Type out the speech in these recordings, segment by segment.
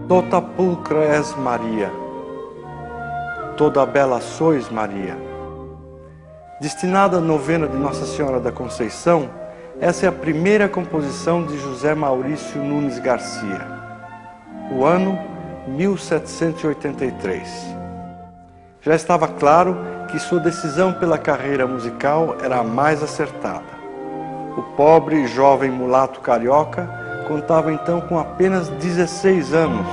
Tota pulcra és Maria, toda bela sois Maria. Destinada à novena de Nossa Senhora da Conceição, essa é a primeira composição de José Maurício Nunes Garcia, o ano 1783. Já estava claro que sua decisão pela carreira musical era a mais acertada. O pobre e jovem mulato carioca contava então com apenas 16 anos.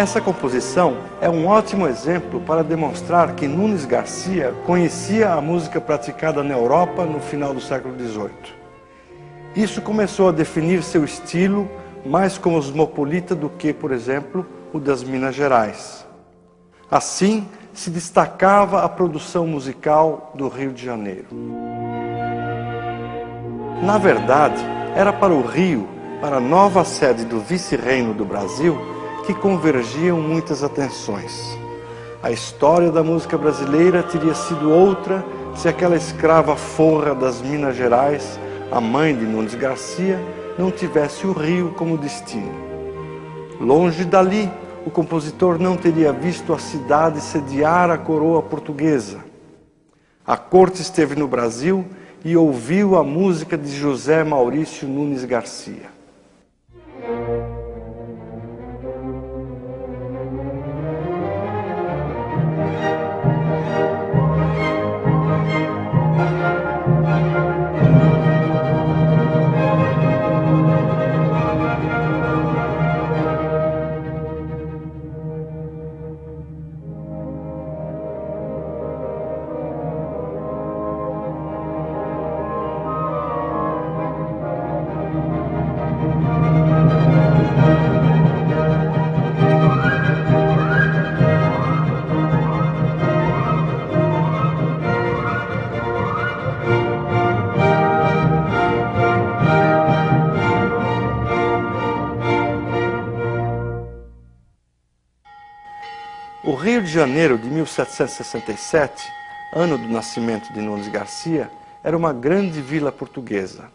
Essa composição é um ótimo exemplo para demonstrar que Nunes Garcia conhecia a música praticada na Europa no final do século XVIII. Isso começou a definir seu estilo mais cosmopolita do que, por exemplo, o das Minas Gerais. Assim, se destacava a produção musical do Rio de Janeiro. Na verdade, era para o Rio, para a nova sede do vice-reino do Brasil, que convergiam muitas atenções. A história da música brasileira teria sido outra se aquela escrava forra das Minas Gerais, a mãe de Nunes Garcia, não tivesse o Rio como destino. Longe dali, o compositor não teria visto a cidade sediar a coroa portuguesa. A corte esteve no Brasil e ouviu a música de José Maurício Nunes Garcia. O Rio de Janeiro de 1767, ano do nascimento de Nunes Garcia, era uma grande vila portuguesa.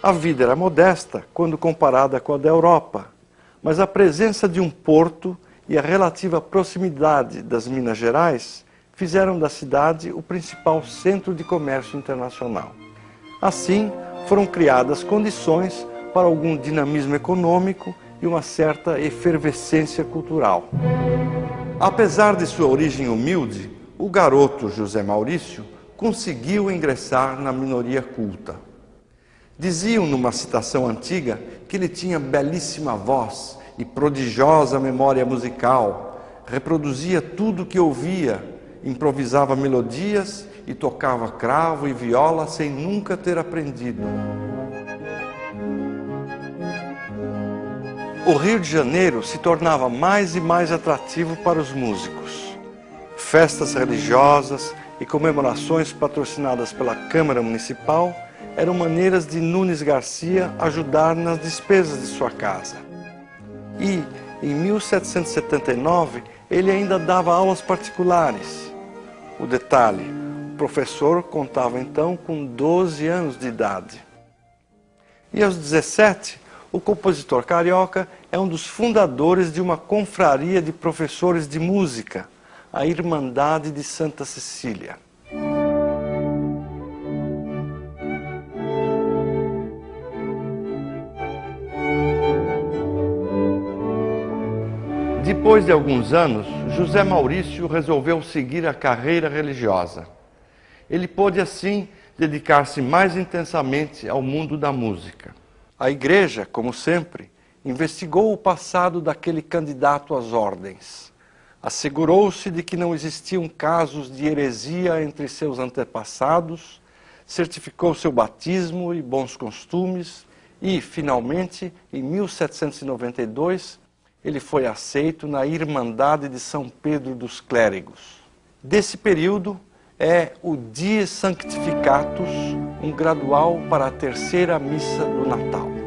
A vida era modesta quando comparada com a da Europa, mas a presença de um porto e a relativa proximidade das Minas Gerais fizeram da cidade o principal centro de comércio internacional. Assim, foram criadas condições para algum dinamismo econômico e uma certa efervescência cultural. Apesar de sua origem humilde, o garoto José Maurício conseguiu ingressar na minoria culta. Diziam numa citação antiga que ele tinha belíssima voz e prodigiosa memória musical, reproduzia tudo o que ouvia, improvisava melodias e tocava cravo e viola sem nunca ter aprendido. O Rio de Janeiro se tornava mais e mais atrativo para os músicos. Festas religiosas e comemorações patrocinadas pela Câmara Municipal eram maneiras de Nunes Garcia ajudar nas despesas de sua casa. E, Em 1779, ele ainda dava aulas particulares. O detalhe, o professor contava então com 12 anos de idade. E aos 17, o compositor carioca é um dos fundadores de uma confraria de professores de música, a Irmandade de Santa Cecília. Depois de alguns anos, José Maurício resolveu seguir a carreira religiosa. Ele pôde, assim, dedicar-se mais intensamente ao mundo da música. A igreja, como sempre, investigou o passado daquele candidato às ordens. Assegurou-se de que não existiam casos de heresia entre seus antepassados, certificou seu batismo e bons costumes e, finalmente, em 1792, ele foi aceito na Irmandade de São Pedro dos Clérigos. Desse período é o Dies Sanctificatus, um gradual para a terceira missa do Natal.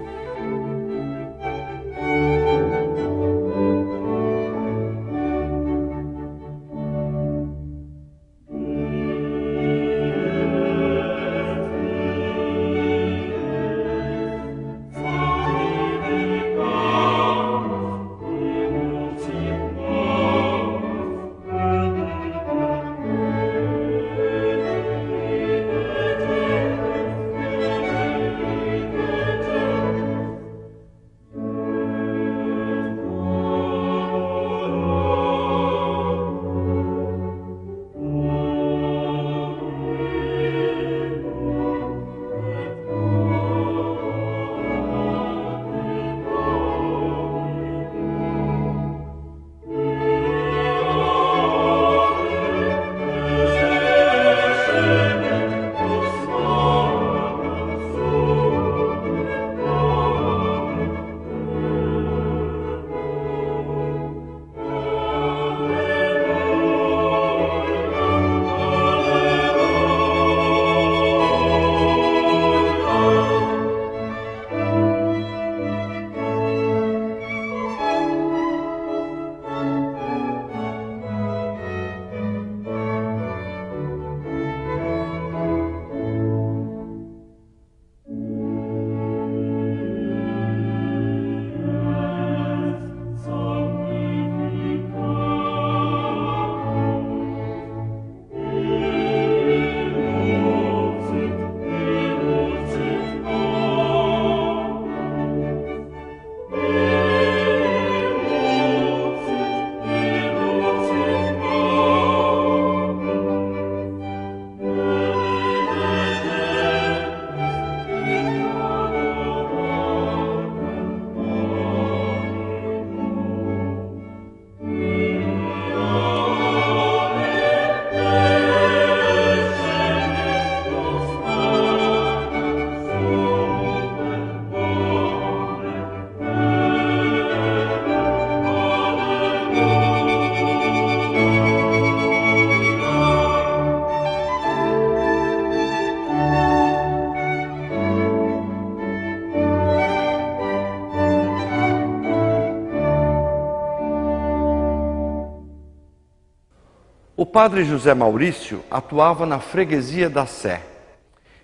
O padre José Maurício atuava na freguesia da Sé.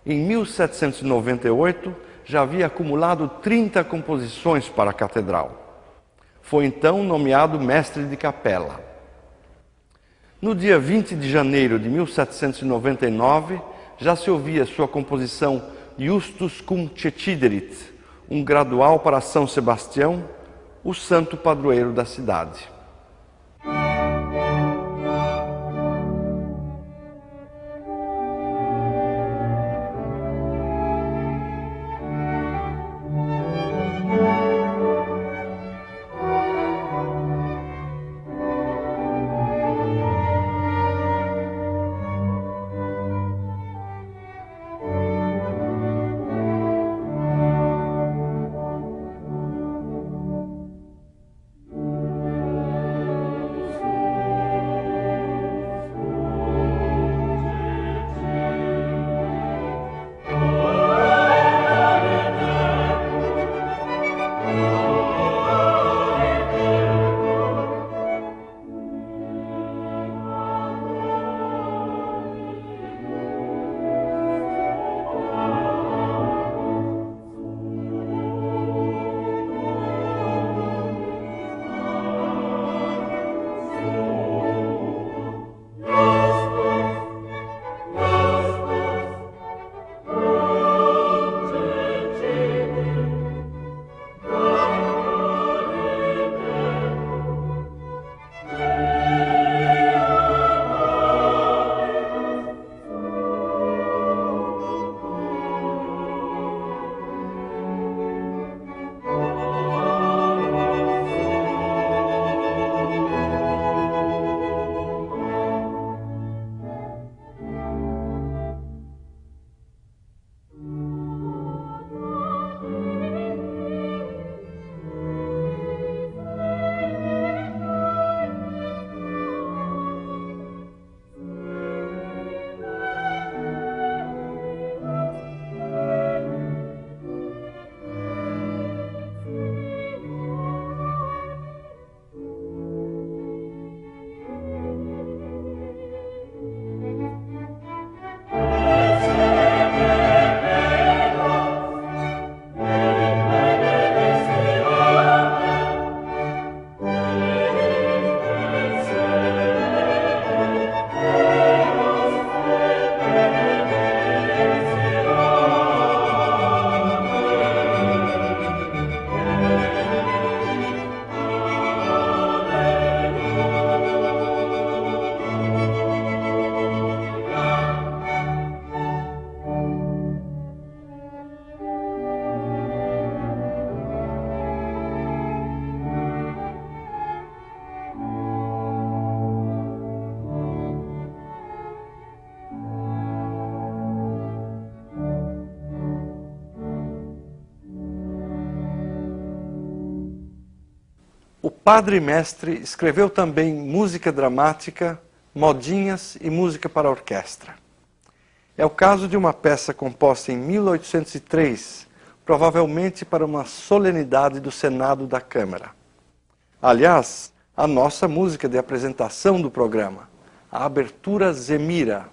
Em 1798, já havia acumulado 30 composições para a catedral. Foi então nomeado mestre de capela. No dia 20 de janeiro de 1799, já se ouvia sua composição Justus cum ceciderit, um gradual para São Sebastião, o santo padroeiro da cidade. padre e mestre, escreveu também música dramática, modinhas e música para orquestra. É o caso de uma peça composta em 1803, provavelmente para uma solenidade do Senado da Câmara. Aliás, a nossa música de apresentação do programa, a abertura Zemira.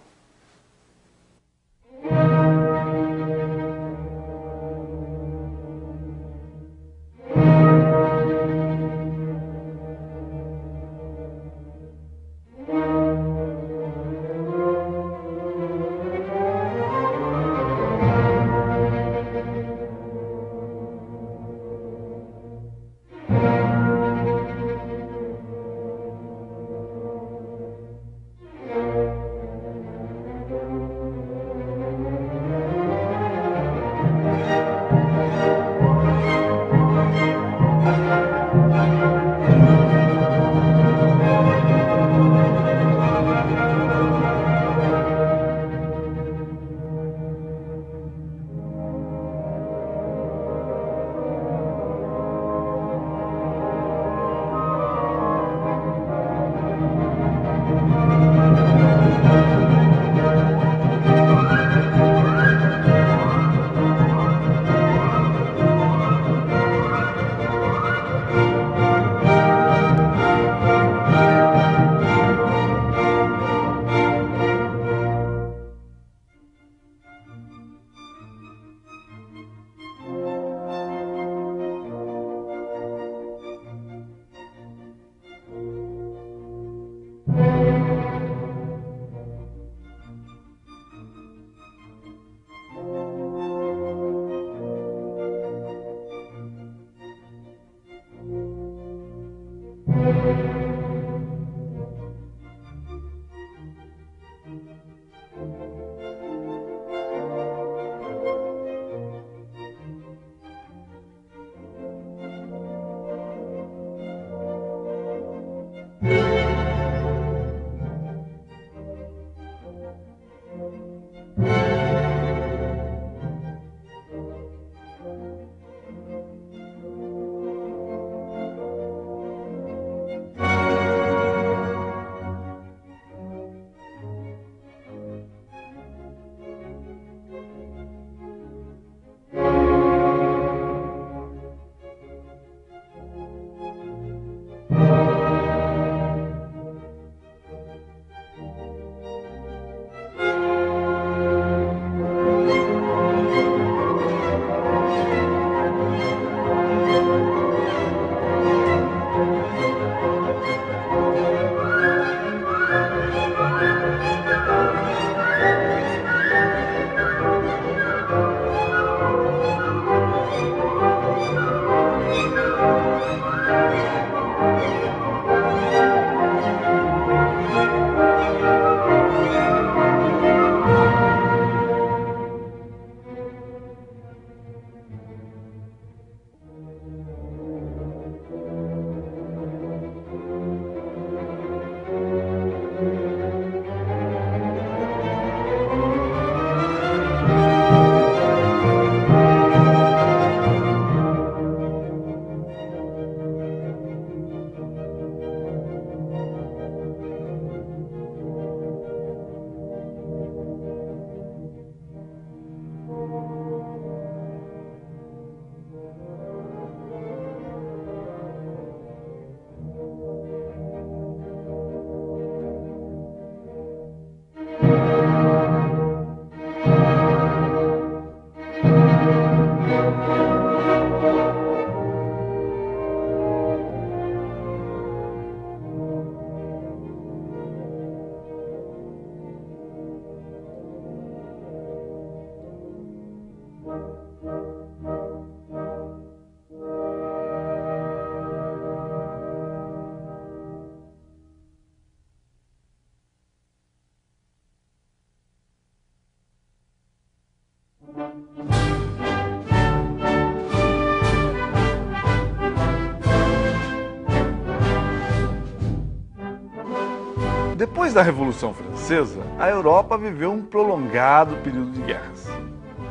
Depois da Revolução Francesa, a Europa viveu um prolongado período de guerras.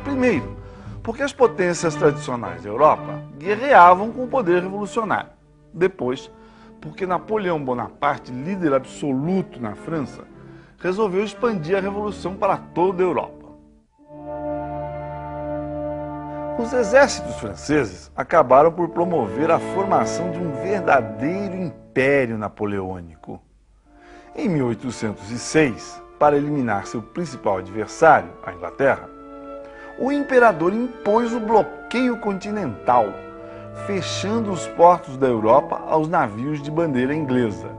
Primeiro, porque as potências tradicionais da Europa guerreavam com o poder revolucionário. Depois, porque Napoleão Bonaparte, líder absoluto na França, resolveu expandir a revolução para toda a Europa. Os exércitos franceses acabaram por promover a formação de um verdadeiro império napoleônico. Em 1806, para eliminar seu principal adversário, a Inglaterra, o imperador impôs o bloqueio continental, fechando os portos da Europa aos navios de bandeira inglesa.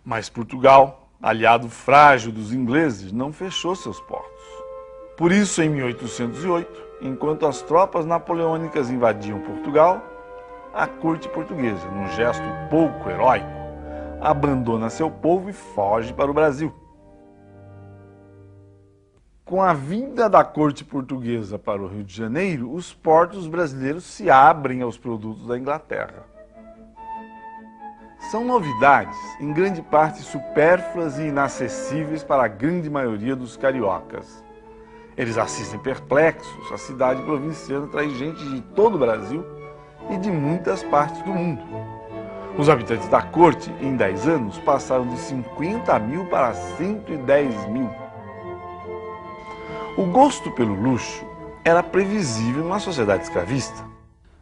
Mas Portugal, aliado frágil dos ingleses, não fechou seus portos. Por isso, em 1808, enquanto as tropas napoleônicas invadiam Portugal, a corte portuguesa, num gesto pouco heróico, abandona seu povo e foge para o Brasil. Com a vinda da corte portuguesa para o Rio de Janeiro, os portos brasileiros se abrem aos produtos da Inglaterra. São novidades, em grande parte supérfluas e inacessíveis para a grande maioria dos cariocas. Eles assistem perplexos, a cidade provinciana traz gente de todo o Brasil e de muitas partes do mundo. Os habitantes da corte, em 10 anos, passaram de 50 mil para 110 mil. O gosto pelo luxo era previsível numa sociedade escravista.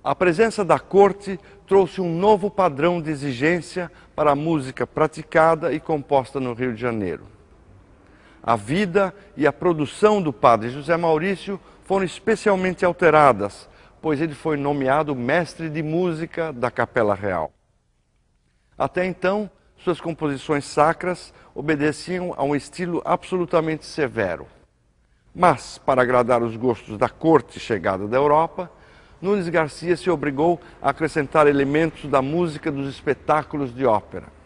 A presença da corte trouxe um novo padrão de exigência para a música praticada e composta no Rio de Janeiro. A vida e a produção do padre José Maurício foram especialmente alteradas, pois ele foi nomeado mestre de música da Capela Real. Até então, suas composições sacras obedeciam a um estilo absolutamente severo. Mas, para agradar os gostos da corte chegada da Europa, Nunes Garcia se obrigou a acrescentar elementos da música dos espetáculos de ópera.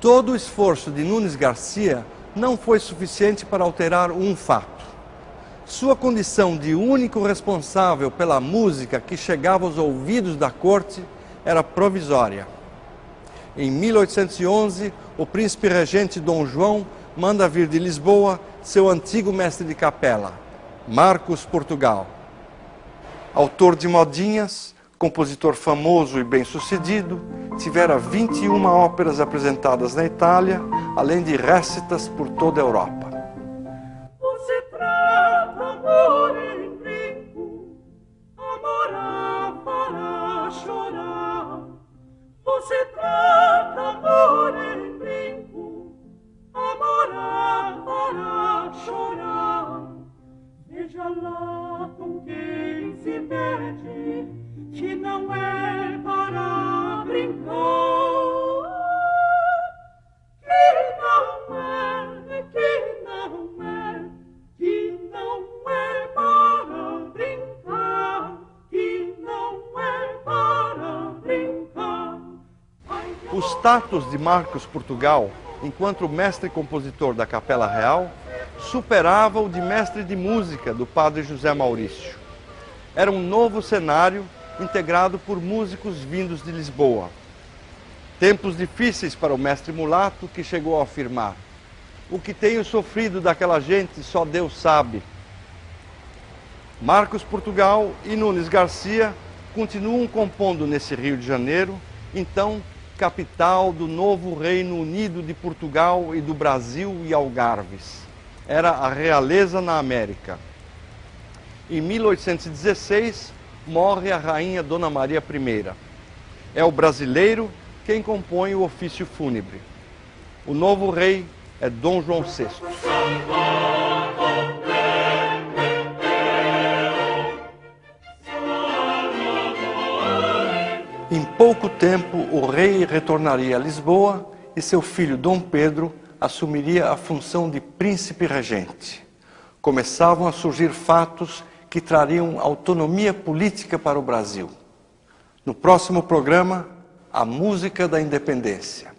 Todo o esforço de Nunes Garcia não foi suficiente para alterar um fato. Sua condição de único responsável pela música que chegava aos ouvidos da corte era provisória. Em 1811, o príncipe regente Dom João manda vir de Lisboa seu antigo mestre de capela, Marcos Portugal. Autor de modinhas, compositor famoso e bem-sucedido, tivera 21 óperas apresentadas na Itália, além de récitas por toda a Europa. Você trata amor em brinco, amor para chorar. Você trata amor em brinco, amor para chorar. Veja lá com quem se mete, que não é para brincar. Que não é, que não é, que não é para brincar, que não é para brincar. O status de Marcos Portugal, enquanto mestre compositor da Capela Real, superava o de mestre de música do padre José Maurício. Era um novo cenário integrado por músicos vindos de Lisboa. Tempos difíceis para o mestre mulato, que chegou a afirmar: "O que tenho sofrido daquela gente só Deus sabe." Marcos Portugal e Nunes Garcia continuam compondo nesse Rio de Janeiro, então capital do novo Reino Unido de Portugal e do Brasil e Algarves. Era a realeza na América. Em 1816, morre a rainha Dona Maria I. É o brasileiro quem compõe o ofício fúnebre. O novo rei é Dom João VI. Em pouco tempo, o rei retornaria a Lisboa e seu filho Dom Pedro assumiria a função de príncipe regente. Começavam a surgir fatos que trariam autonomia política para o Brasil. No próximo programa, a música da independência.